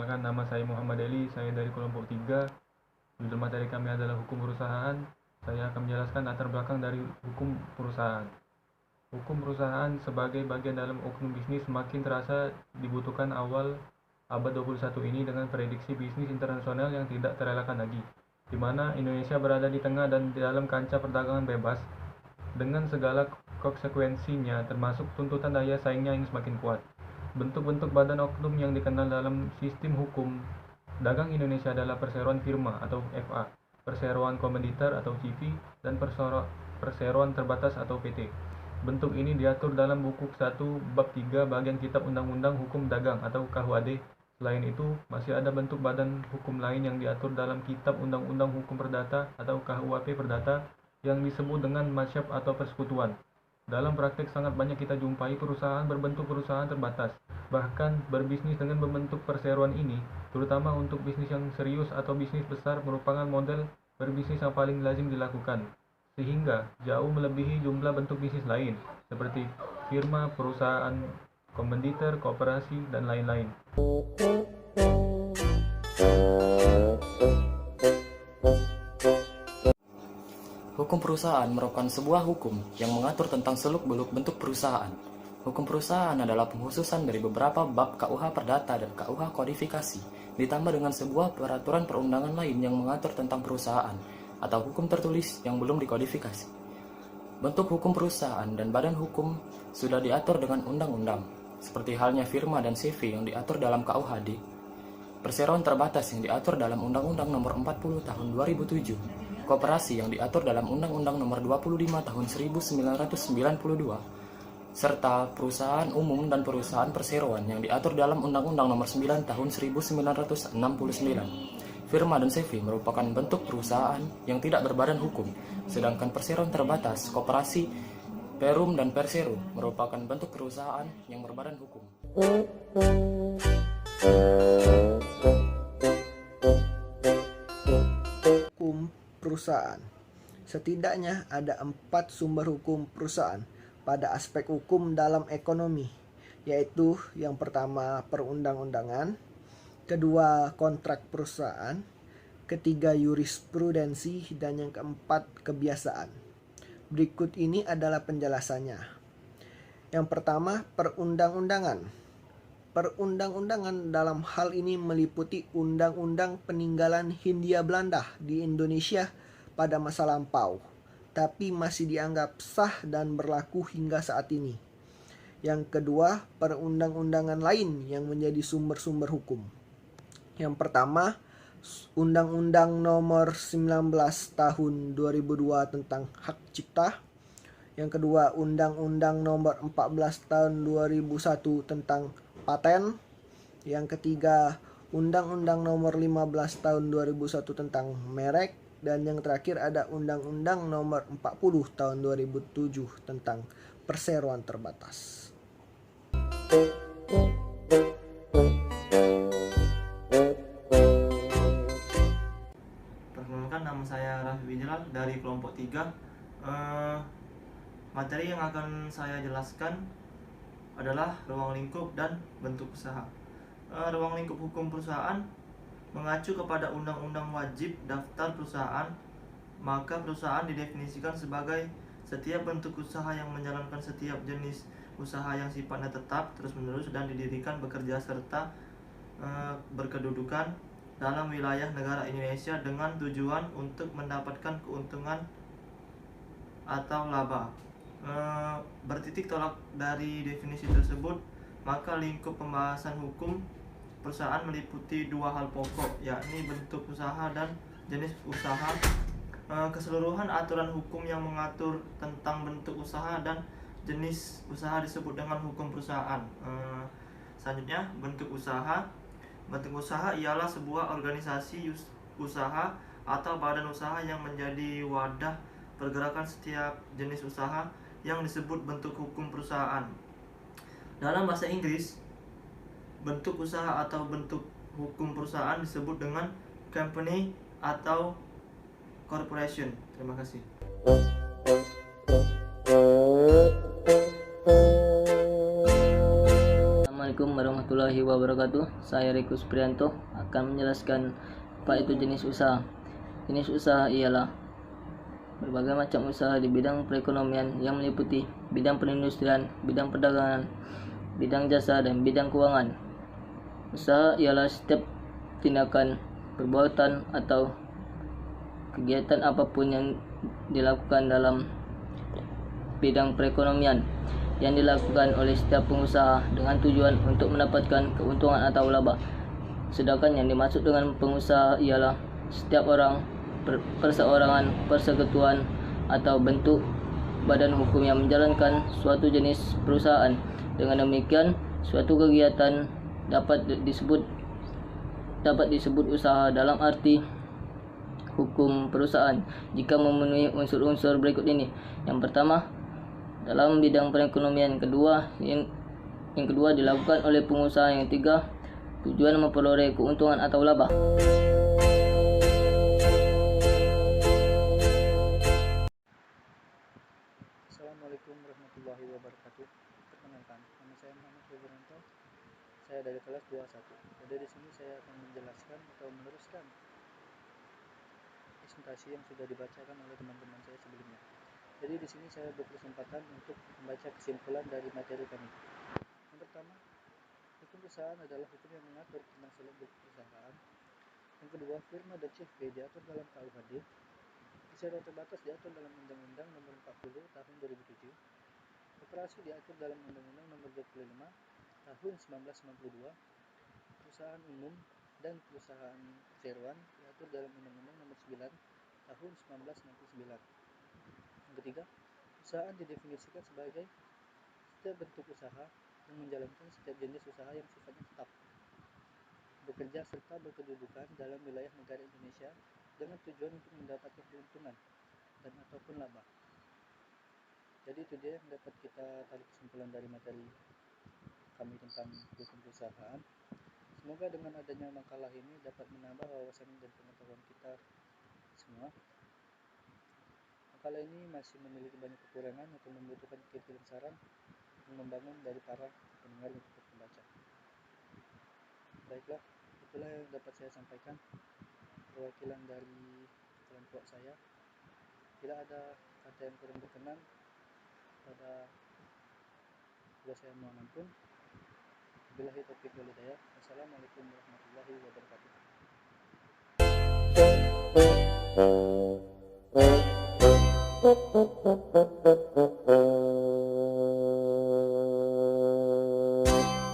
Perkenalkan, nama saya Muhammad Eli, saya dari kelompok 3. Judul materi kami adalah hukum perusahaan. Saya akan menjelaskan latar belakang dari hukum perusahaan. Hukum perusahaan sebagai bagian dalam oknum bisnis semakin terasa dibutuhkan awal abad 21 ini dengan prediksi bisnis internasional yang tidak terelakkan lagi, di mana Indonesia berada di tengah dan di dalam kancah perdagangan bebas dengan segala konsekuensinya, termasuk tuntutan daya saingnya yang semakin kuat. Bentuk-bentuk badan oknum yang dikenal dalam sistem hukum dagang Indonesia adalah perseroan firma atau FA, perseroan komanditer atau CV, dan perseroan terbatas atau PT. Bentuk ini diatur dalam buku 1 bab 3 bagian Kitab Undang-Undang Hukum Dagang atau KUHD. Selain itu, masih ada bentuk badan hukum lain yang diatur dalam Kitab Undang-Undang Hukum Perdata atau KUHP Perdata yang disebut dengan masyab atau persekutuan. Dalam praktek sangat banyak kita jumpai perusahaan berbentuk perusahaan terbatas, bahkan berbisnis dengan membentuk perseroan ini, terutama untuk bisnis yang serius atau bisnis besar merupakan model berbisnis yang paling lazim dilakukan, sehingga jauh melebihi jumlah bentuk bisnis lain, seperti firma, perusahaan, komanditer, koperasi, dan lain-lain. Hukum perusahaan merupakan sebuah hukum yang mengatur tentang seluk-beluk bentuk perusahaan. Hukum perusahaan adalah pengkhususan dari beberapa bab KUH Perdata dan KUH Kodifikasi, ditambah dengan sebuah peraturan perundangan lain yang mengatur tentang perusahaan, atau hukum tertulis yang belum dikodifikasi. Bentuk hukum perusahaan dan badan hukum sudah diatur dengan undang-undang, seperti halnya firma dan CV yang diatur dalam KUHD, perseroan terbatas yang diatur dalam Undang-Undang Nomor 40 Tahun 2007, koperasi yang diatur dalam Undang-Undang Nomor 25 Tahun 1992, serta perusahaan umum dan perusahaan perseroan yang diatur dalam Undang-Undang Nomor 9 Tahun 1969. Firma dan CV merupakan bentuk perusahaan yang tidak berbadan hukum, sedangkan perseroan terbatas, koperasi, perum, dan perserum merupakan bentuk perusahaan yang berbadan hukum. Hukum perusahaan. Setidaknya ada 4 sumber hukum perusahaan pada aspek hukum dalam ekonomi, yaitu yang pertama perundang-undangan, kedua kontrak perusahaan, ketiga jurisprudensi, dan yang keempat kebiasaan. Berikut ini adalah penjelasannya. Yang pertama, perundang-undangan. Perundang-undangan dalam hal ini meliputi undang-undang peninggalan Hindia Belanda di Indonesia pada masa lampau, tapi masih dianggap sah dan berlaku hingga saat ini. Yang kedua, perundang-undangan lain yang menjadi sumber-sumber hukum. Yang pertama, Undang-Undang Nomor 19 Tahun 2002 tentang Hak Cipta. Yang kedua, Undang-Undang Nomor 14 Tahun 2001 tentang Paten. Yang ketiga, Undang-Undang Nomor 15 Tahun 2001 tentang Merek. Dan yang terakhir ada Undang-Undang Nomor 40 Tahun 2007 tentang Perseroan Terbatas. Perkenalkan, nama saya Raffi Wijal dari kelompok 3. Materi yang akan saya jelaskan adalah ruang lingkup dan bentuk usaha. Ruang lingkup hukum perusahaan mengacu kepada Undang-Undang Wajib Daftar Perusahaan, maka perusahaan didefinisikan sebagai setiap bentuk usaha yang menjalankan setiap jenis usaha yang sifatnya tetap, terus-menerus, dan didirikan, bekerja, serta berkedudukan dalam wilayah negara Indonesia dengan tujuan untuk mendapatkan keuntungan atau laba. Bertitik tolak dari definisi tersebut, maka lingkup pembahasan hukum perusahaan meliputi 2 hal pokok, yakni bentuk usaha dan jenis usaha. Keseluruhan aturan hukum yang mengatur tentang bentuk usaha dan jenis usaha disebut dengan hukum perusahaan. Selanjutnya, bentuk usaha. Bentuk usaha ialah sebuah organisasi usaha atau badan usaha yang menjadi wadah pergerakan setiap jenis usaha yang disebut bentuk hukum perusahaan. Dalam bahasa Inggris, bentuk usaha atau bentuk hukum perusahaan disebut dengan company atau corporation. Terima kasih. Assalamualaikum Assalamualaikum warahmatullahi wabarakatuh. Saya Rikus Prianto akan menjelaskan apa itu jenis usaha. Jenis usaha ialah berbagai macam usaha di bidang perekonomian yang meliputi bidang perindustrian, bidang perdagangan, bidang jasa, dan bidang keuangan. Usaha ialah setiap tindakan, perbuatan, atau kegiatan apapun yang dilakukan dalam bidang perekonomian yang dilakukan oleh setiap pengusaha dengan tujuan untuk mendapatkan keuntungan atau laba. Sedangkan yang dimaksud dengan pengusaha ialah setiap orang, perseorangan, persekutuan, atau bentuk badan hukum yang menjalankan suatu jenis perusahaan. Dengan demikian, suatu kegiatan dapat disebut usaha dalam arti hukum perusahaan jika memenuhi unsur-unsur berikut ini. Yang pertama, dalam bidang perekonomian. Yang kedua dilakukan oleh pengusaha. Yang ketiga, tujuan memperoleh keuntungan atau laba. Assalamualaikum warahmatullahi wabarakatuh. Perkenalkan, nama saya Muhammad Wiranto. Saya dari kelas 21. Jadi di sini saya akan menjelaskan atau meneruskan presentasi yang sudah dibacakan oleh teman-teman saya sebelumnya. Jadi di sini saya berkesempatan untuk membaca kesimpulan dari materi kami. Yang pertama, hukum perusahaan adalah hukum yang mengatur tentang seluk-beluk perusahaan. Yang kedua, firma dan CV diatur dalam KUHD. Secara terbatas diatur dalam Undang-Undang Nomor 40 Tahun 2007. Koperasi diatur dalam Undang-Undang Nomor 25 Tahun 1992. Perusahaan umum dan perusahaan seruan diatur dalam Undang-Undang Nomor 9 Tahun 1969. Yang ketiga, perusahaan didefinisikan sebagai setiap bentuk usaha yang menjalankan setiap jenis usaha yang sifatnya tetap, bekerja serta berkedudukan dalam wilayah negara Indonesia dengan tujuan untuk mendapatkan keuntungan dan ataupun laba. Jadi itu dia yang dapat kita tarik kesimpulan dari materi kami tentang hukum perusahaan. Semoga dengan adanya makalah ini dapat menambah wawasan dan pengetahuan kita semua. Makalah ini masih memiliki banyak kekurangan atau membutuhkan kritik dan saran yang membangun dari para pendengar untuk membaca. Baiklah, itulah yang dapat saya sampaikan perwakilan dari kelompok saya. Bila ada kata yang kurang berkenan pada dua saya mohon ampun. Billahi taufiq wal hidayah. Wassalamualaikum warahmatullahi wabarakatuh.